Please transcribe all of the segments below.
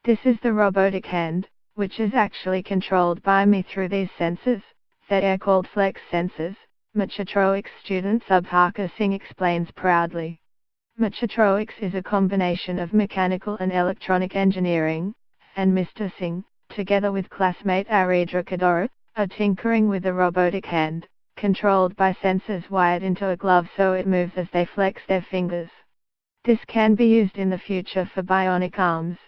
This is the robotic hand, which is actually controlled by me through these sensors, that are called flex sensors, Mechatronics student Subhaka Singh explains proudly. Mechatronics is a combination of mechanical and electronic engineering, and Mr. Singh, together with classmate Aridra Kadora, are tinkering with the robotic hand, controlled by sensors wired into a glove so it moves as they flex their fingers. This can be used in the future for bionic arms,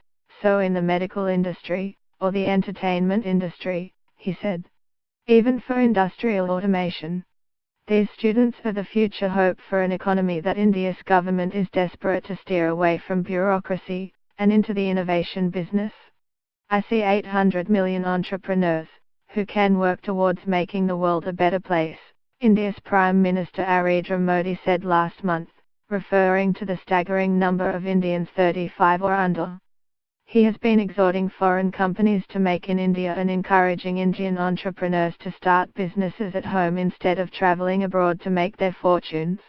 so in the medical industry, or the entertainment industry, he said. Even for industrial automation. These students are the future hope for an economy that India's government is desperate to steer away from bureaucracy, and into the innovation business. I see 800 million entrepreneurs, who can work towards making the world a better place, India's Prime Minister Narendra Modi said last month, referring to the staggering number of Indians 35 or under. He has been exhorting foreign companies to make in India and encouraging Indian entrepreneurs to start businesses at home instead of traveling abroad to make their fortunes.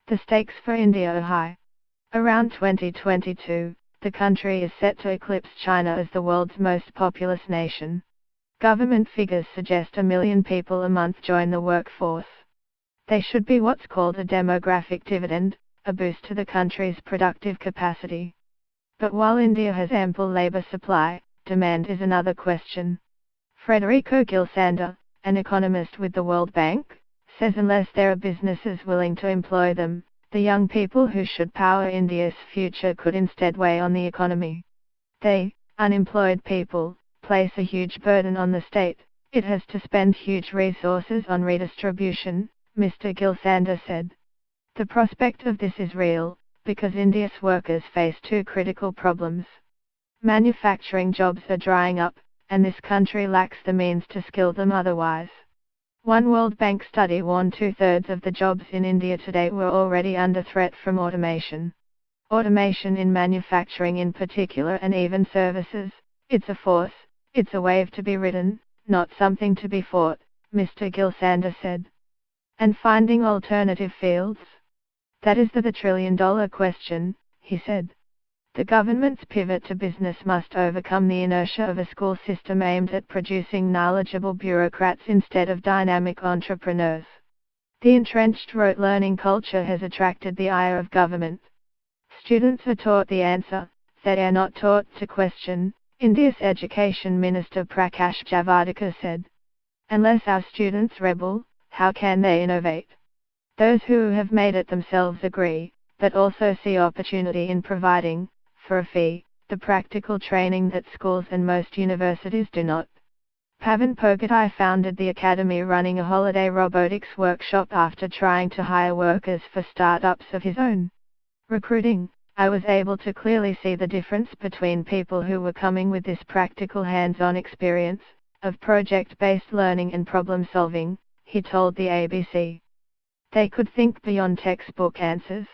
The stakes for India are high. Around 2022, the country is set to eclipse China as the world's most populous nation. Government figures suggest 1 million people a month join the workforce. They should be what's called a demographic dividend, a boost to the country's productive capacity. But while India has ample labor supply, demand is another question. Federico Gilsander, an economist with the World Bank, says unless there are businesses willing to employ them, the young people who should power India's future could instead weigh on the economy. They, unemployed people, place a huge burden on the state. It has to spend huge resources on redistribution, Mr. Gilsander said. The prospect of this is real, because India's workers face two critical problems. Manufacturing jobs are drying up, and this country lacks the means to skill them otherwise. One World Bank study warned 2/3 of the jobs in India today were already under threat from automation. Automation in manufacturing in particular and even services, it's a force, it's a wave to be ridden, not something to be fought, Mr. Gilsander said. And finding alternative fields? That is the trillion-dollar question, he said. The government's pivot to business must overcome the inertia of a school system aimed at producing knowledgeable bureaucrats instead of dynamic entrepreneurs. The entrenched rote learning culture has attracted the ire of government. Students are taught the answer, they are not taught to question, India's Education Minister Prakash Javadekar said. Unless our students rebel, how can they innovate? Those who have made it themselves agree, but also see opportunity in providing, for a fee, the practical training that schools and most universities do not. Pavan Pogatai founded the academy running a holiday robotics workshop after trying to hire workers for startups of his own. Recruiting, I was able to clearly see the difference between people who were coming with this practical hands-on experience, of project-based learning and problem-solving, he told the ABC. They could think beyond textbook answers.